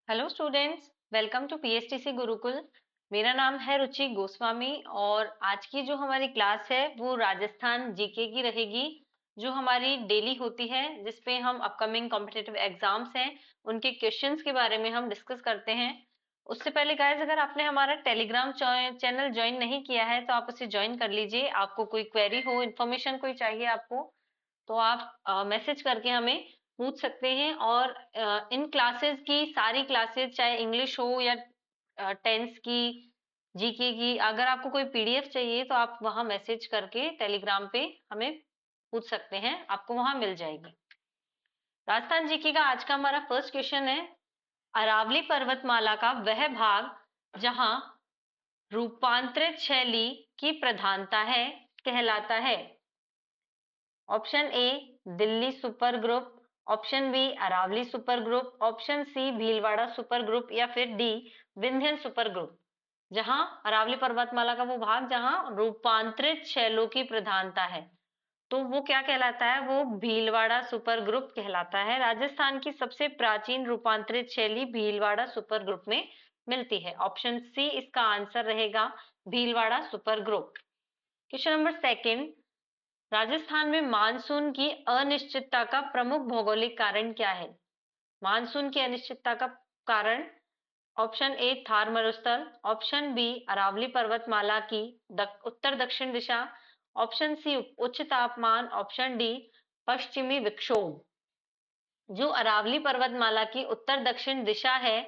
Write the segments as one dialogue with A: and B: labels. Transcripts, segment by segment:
A: Hello students, welcome to PSTC Gurukul. मेरा नाम है रुचि गोस्वामी और आज की जो हमारी क्लास है वो राजस्थान जीके की रहेगी, जो हमारी डेली होती है, जिसपे हम अपकमिंग कॉम्पिटिटिव एग्जाम्स हैं उनके क्वेश्चंस के बारे में हम डिस्कस करते हैं। उससे पहले गाइस, अगर आपने हमारा टेलीग्राम चैनल ज्वाइन नहीं किया है तो आप उसे ज्वाइन कर लीजिए। आपको कोई क्वेरी हो, इन्फॉर्मेशन कोई चाहिए आपको, तो आप मैसेज करके हमें पूछ सकते हैं। और इन क्लासेस की सारी क्लासेस, चाहे इंग्लिश हो या टेंस की, जीके की, अगर आपको कोई पीडीएफ चाहिए तो आप वहां मैसेज करके टेलीग्राम पे हमें पूछ सकते हैं, आपको वहां मिल जाएगी। राजस्थान जीके का आज का हमारा फर्स्ट क्वेश्चन है, अरावली पर्वतमाला का वह भाग जहां रूपांतरित शैली की प्रधानता है कहलाता है। Option A Delhi super group, option B Aravali super group, option C Bhilwara super group या फिर डी विंध्यन सुपर ग्रुप। जहां अरावली पर्वतमाला का वो भाग जहां रूपांतरित शैलों की प्रधानता है, तो वो क्या कहलाता है? वो भीलवाड़ा सुपर ग्रुप कहलाता है। राजस्थान की सबसे प्राचीन रूपांतरित शैली भीलवाड़ा सुपर ग्रुप में मिलती है। ऑप्शन सी इसका आंसर रहेगा, Bhilwara super group. Question number second, Rajasthan में मानसून की अनिश्चितता का प्रमुख भौगोलिक कारण क्या है? मानसून की अनिश्चितता का कारण, ऑप्शन ए थार मरुस्थल, ऑप्शन बी अरावली पर्वतमाला की उत्तर दक्षिण दिशा, ऑप्शन सी उच्च तापमान, ऑप्शन डी पश्चिमी विक्षोभ। जो अरावली पर्वतमाला की उत्तर दक्षिण दिशा है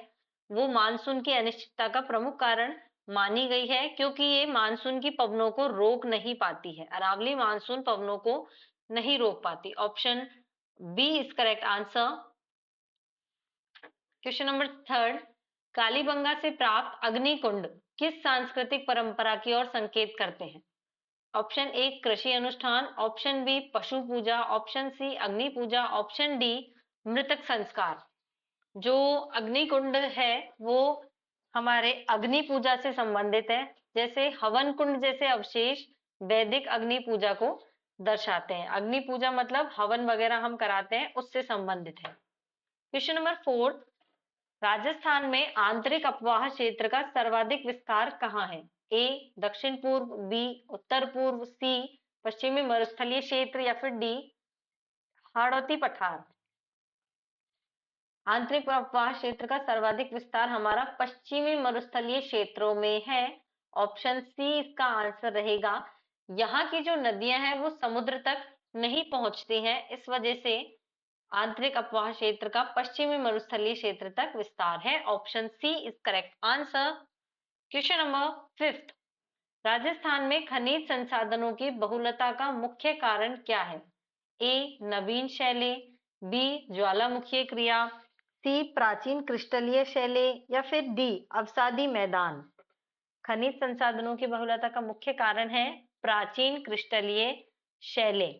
A: वो मानसून की अनिश्चितता का प्रमुख कारण मानी गई है, क्योंकि ये मानसून की पवनों को रोक नहीं पाती है। अरावली मानसून पवनों को नहीं रोक पाती। Option B is correct answer. Question number third, Kalibanga से प्राप्त अग्निकुंड किस सांस्कृतिक परंपरा की ओर संकेत करते हैं? ऑप्शन ए कृषि अनुष्ठान, ऑप्शन बी पशु पूजा, ऑप्शन सी अग्नि पूजा, ऑप्शन डी मृतक संस्कार। जो अग्निकुंड है वो हमारे अग्नि पूजा से संबंधित है। जैसे हवन कुंड जैसे अवशेष वैदिक अग्नि पूजा को दर्शाते हैं। अग्नि पूजा मतलब हवन वगैरह हम कराते हैं, उससे संबंधित है। क्वेश्चन नंबर फोर्थ, राजस्थान में आंतरिक अपवाह क्षेत्र का सर्वाधिक विस्तार कहाँ है? ए दक्षिण पूर्व, बी उत्तर पूर्व, सी पश्चिमी मरुस्थलीय क्षेत्र या फिर डी हाड़ौती पठार। आंतरिक अपवाह क्षेत्र का सर्वाधिक विस्तार हमारा पश्चिमी मरुस्थलीय क्षेत्रों में है। ऑप्शन सी इसका आंसर रहेगा। यहाँ की जो नदियां हैं वो समुद्र तक नहीं पहुंचती हैं, इस वजह से आंतरिक अपवाह क्षेत्र का पश्चिमी मरुस्थलीय क्षेत्र तक विस्तार है। Option C is correct answer. Question number fifth, Rajasthan में खनिज संसाधनों की बहुलता का मुख्य कारण क्या है? ए नवीन शैलें, बी ज्वालामुखीय क्रिया, सी प्राचीन क्रिस्टलीय शैलें या फिर डी अवसादी मैदान। खनिज संसाधनों की बहुलता का मुख्य कारण है प्राचीन क्रिस्टलीय शैलें।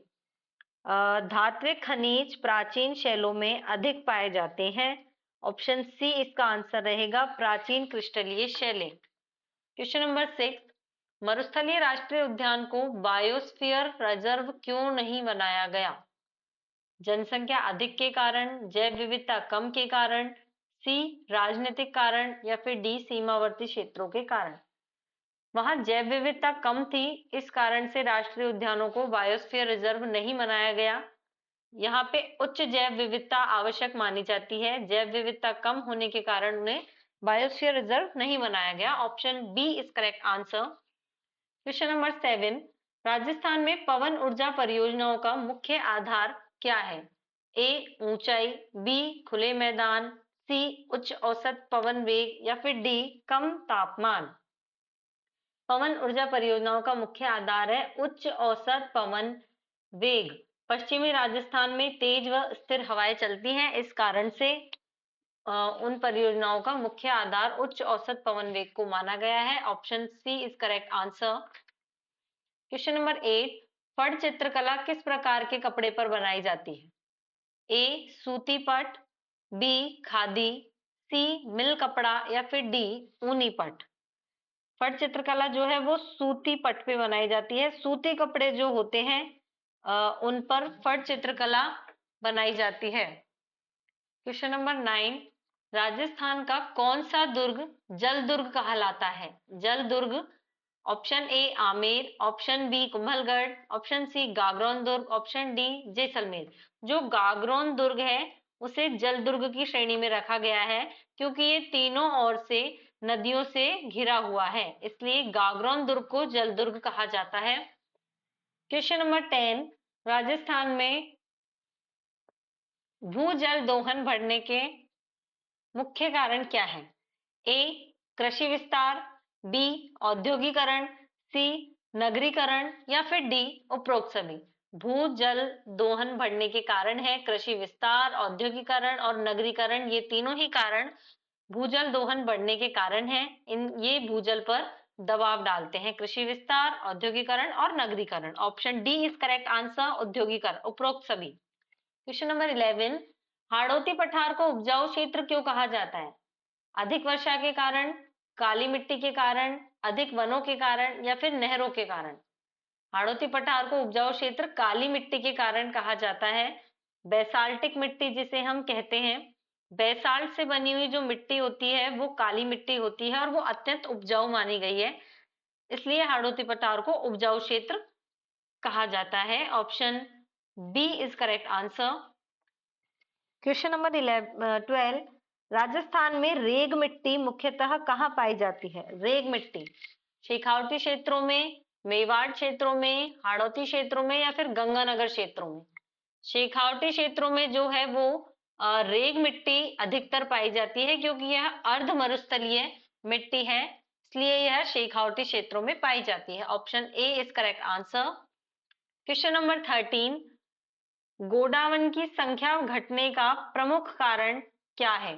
A: धात्विक खनिज प्राचीन शैलों में अधिक पाए जाते हैं। ऑप्शन सी इसका आंसर रहेगा, प्राचीन क्रिस्टलीय शैलें। क्वेश्चन नंबर सिक्स, मरुस्थलीय राष्ट्रीय उद्यान को बायोस्फीयर रिजर्व क्यों नहीं बनाया गया? जनसंख्या अधिक के कारण, जैव विविधता कम के कारण, सी राजनीतिक कारण या फिर डी सीमावर्ती क्षेत्रों के कारण। वहां जैव विविधता कम थी, इस कारण से राष्ट्रीय उद्यानों को बायोस्फीयर रिजर्व नहीं बनाया गया। यहाँ पे उच्च जैव विविधता आवश्यक मानी जाती है, जैव विविधता कम होने के कारण उन्हें बायोस्फीयर रिजर्व नहीं बनाया गया। Option B is correct answer. Question number seven, Rajasthan में पवन ऊर्जा परियोजनाओं का मुख्य आधार क्या है? ए ऊंचाई, बी खुले मैदान, सी उच्च औसत पवन वेग या फिर डी कम तापमान। पवन ऊर्जा परियोजनाओं का मुख्य आधार है उच्च औसत पवन वेग। पश्चिमी राजस्थान में तेज व स्थिर हवाएं चलती हैं, इस कारण से उन परियोजनाओं का मुख्य आधार उच्च औसत पवन वेग को माना गया है। Option C is correct answer. Question number eight, पट चित्रकला किस प्रकार के कपड़े पर बनाई जाती है? ए सूती पट, बी खादी, सी मिल कपड़ा या फिर डी ऊनी पट। पट चित्रकला जो है वो सूती पट पे बनाई जाती है। सूती कपड़े जो होते हैं उन पर पट चित्रकला बनाई जाती है। क्वेश्चन नंबर नाइन, राजस्थान का कौन सा दुर्ग जल दुर्ग कहलाता है? जल दुर्ग। Option A Amer, option B Kumbhalgarh, option C Gagron दुर्ग, ऑप्शन डी जैसलमेर। जो गागरोन दुर्ग है उसे जल दुर्ग की श्रेणी में रखा गया है, क्योंकि ये तीनों ओर से नदियों से घिरा हुआ है, इसलिए गागरोन दुर्ग को जल दुर्ग कहा जाता है। क्वेश्चन नंबर 10, राजस्थान में भूजल दोहन बढ़ने के मुख्य कारण क्या है? ए कृषि विस्तार, बी औद्योगिकरण, सी नगरीकरण या फिर डी उपरोक्त सभी। भूजल दोहन बढ़ने के कारण है कृषि विस्तार, औद्योगिकरण और नगरीकरण, ये तीनों ही कारण भूजल दोहन बढ़ने के कारण है। ये भूजल पर दबाव डालते हैं, कृषि विस्तार, औद्योगिकरण और नगरीकरण। Option D is correct answer, औद्योगिकरण, उपरोक्त सभी। क्वेश्चन नंबर 11, हाड़ौती पठार को उपजाऊ क्षेत्र क्यों कहा जाता है? अधिक वर्षा के कारण, काली मिट्टी के कारण, अधिक वनों के कारण या फिर नहरों के कारण? हाड़ौती पठार को उपजाऊ क्षेत्र काली मिट्टी के कारण कहा जाता है। बेसाल्टिक मिट्टी जिसे हम कहते हैं, बेसाल्ट से बनी हुई जो मिट्टी होती है वो काली मिट्टी होती है और वो अत्यंत उपजाऊ मानी गई है, इसलिए हाड़ौती पठार को उपजाऊ क्षेत्र कहा जाता है। Option B is correct answer. Question number 12, Rajasthan में रेग मिट्टी मुख्यतः कहाँ पाई जाती है? रेग मिट्टी शेखावटी क्षेत्रों में, मेवाड़ क्षेत्रों में, हाड़ौती क्षेत्रों में या फिर गंगानगर क्षेत्रों में? शेखावटी क्षेत्रों में जो है वो रेग मिट्टी अधिकतर पाई जाती है, क्योंकि यह अर्ध मरुस्थलीय मिट्टी है, इसलिए यह शेखावटी क्षेत्रों में पाई जाती है। Option A is correct answer. Question number 13, godown की संख्या घटने का प्रमुख कारण क्या है?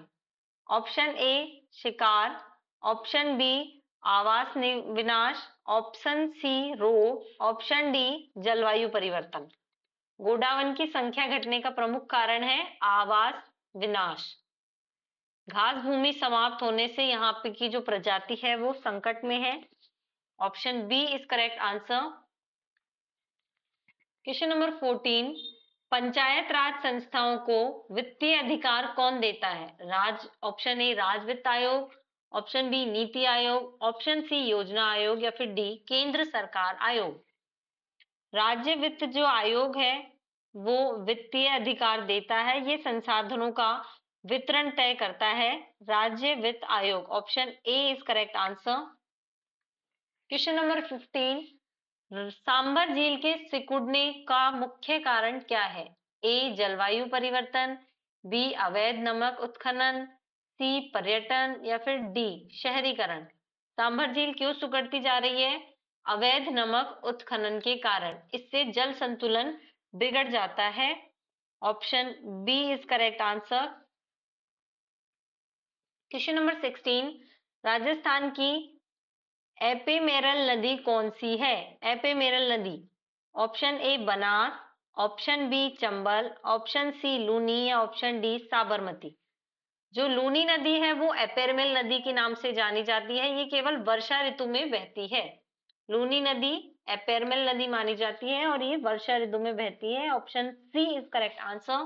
A: ऑप्शन ए शिकार, ऑप्शन बी आवास विनाश, ऑप्शन सी रोग, ऑप्शन डी जलवायु परिवर्तन। गोडावन की संख्या घटने का प्रमुख कारण है आवास विनाश। घास भूमि समाप्त होने से यहाँ पे की जो प्रजाति है वो संकट में है। Option B is correct answer. Question number 14, panchayat raj संस्थाओं को वित्तीय अधिकार कौन देता है? ऑप्शन ए राज्य वित्त आयोग, option B NITI Aayog, option C योजना आयोग या फिर डी केंद्र सरकार आयोग। राज्य वित्त जो आयोग है वो वित्तीय अधिकार देता है, ये संसाधनों का वितरण तय करता है, राज्य वित्त आयोग। Option A is correct answer. Question number 15, Sambhar झील के सिकुड़ने का मुख्य कारण क्या है? ए जलवायु परिवर्तन, बी अवैध नमक उत्खनन, सी पर्यटन या फिर डी शहरीकरण। सांबर झील क्यों सिकुड़ती जा रही है? अवैध नमक उत्खनन के कारण, इससे जल संतुलन बिगड़ जाता है। Option B is correct answer. Question number 16, Rajasthan की एपेमेरल नदी कौन सी है? एपेमेरल नदी, option A Banas, option B Chambal, option C Luni या ऑप्शन डी साबरमती। जो लूनी नदी है वो एपेमेरल नदी के नाम से जानी जाती है, ये केवल वर्षा ऋतु में बहती है। लूनी नदी एपेमेरल नदी मानी जाती है और ये वर्षा ऋतु में बहती है। Option C is correct answer.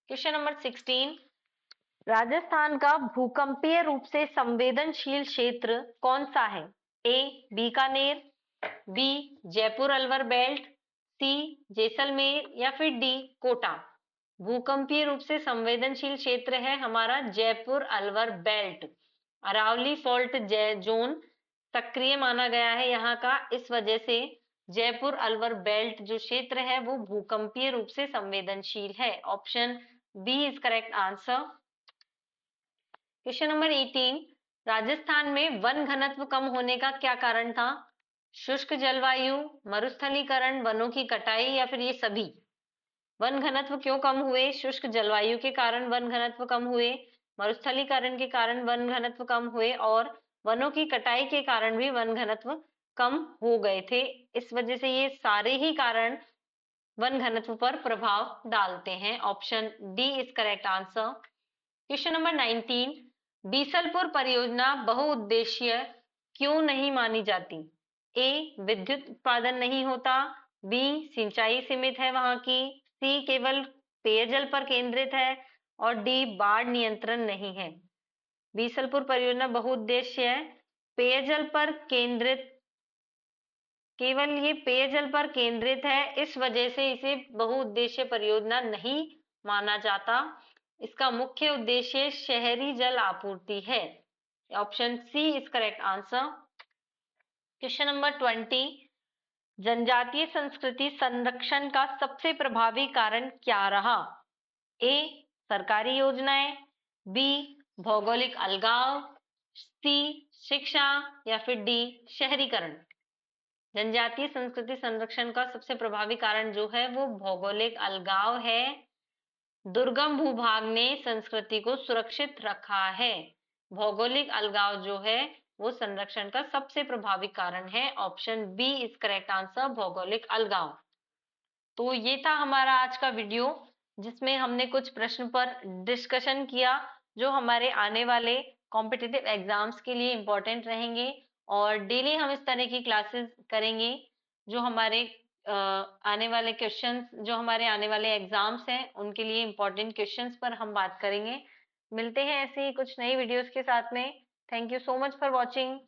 A: Question number 16, Rajasthan का भूकंपीय रूप से संवेदनशील क्षेत्र कौन सा है? A Bikaner, B Jaipur Alwar belt, C Jaisalmer या फिर डी कोटा। भूकंपीय रूप से संवेदनशील क्षेत्र है हमारा Jaipur Alwar belt. Aravali fault zone सक्रिय माना गया है यहाँ का, इस वजह से जयपुर अलवर बेल्ट जो क्षेत्र है वो भूकंपीय रूप से संवेदनशील है। Option B is correct answer. Question number 18, Rajasthan में वन घनत्व कम होने का क्या कारण था? शुष्क जलवायु, मरुस्थलीकरण, वनों की कटाई या फिर ये सभी? वन घनत्व क्यों कम हुए? शुष्क जलवायु के कारण वन घनत्व कम हुए, मरुस्थलीकरण के कारण वन घनत्व कम हुए और वनों की कटाई के कारण भी वन घनत्व कम हो गए थे। इस वजह से ये सारे ही कारण वन घनत्व पर प्रभाव डालते हैं। Option D is correct answer. Question number 19, Bisalpur परियोजना बहुउद्देशीय क्यों नहीं मानी जाती? ए विद्युत उत्पादन नहीं होता, बी सिंचाई सीमित है वहां की, सी केवल पेयजल पर केंद्रित है, और डी बाढ़ नियंत्रण नहीं है। बीसलपुर परियोजना बहुउद्देश्य है, पेयजल पर केंद्रित, केवल ये पेयजल पर केंद्रित है, इस वजह से इसे बहुउद्देश्य परियोजना नहीं माना जाता। इसका मुख्य उद्देश्य शहरी जल आपूर्ति है। Option C is correct answer. Question number 20, जनजातीय संस्कृति संरक्षण का सबसे प्रभावी कारण क्या रहा? ए सरकारी योजनाएं, बी भौगोलिक अलगाव, सी शिक्षा या फिर डी शहरीकरण। जनजातीय संस्कृति संरक्षण का सबसे प्रभावी कारण जो है वो भौगोलिक अलगाव है। दुर्गम भूभाग ने संस्कृति को सुरक्षित रखा है। भौगोलिक अलगाव जो है वो संरक्षण का सबसे प्रभावी कारण है। Option B is correct answer, भौगोलिक अलगाव। तो ये था हमारा आज का वीडियो, जिसमें हमने कुछ प्रश्न पर डिस्कशन किया जो हमारे आने वाले कॉम्पिटिटिव एग्जाम्स के लिए इंपॉर्टेंट रहेंगे। और डेली हम इस तरह की क्लासेस करेंगे जो हमारे आने वाले क्वेश्चंस, जो हमारे आने वाले एग्जाम्स हैं उनके लिए इंपॉर्टेंट क्वेश्चंस पर हम बात करेंगे। मिलते हैं ऐसे ही कुछ नई वीडियोस के साथ में। Thank you so much for watching.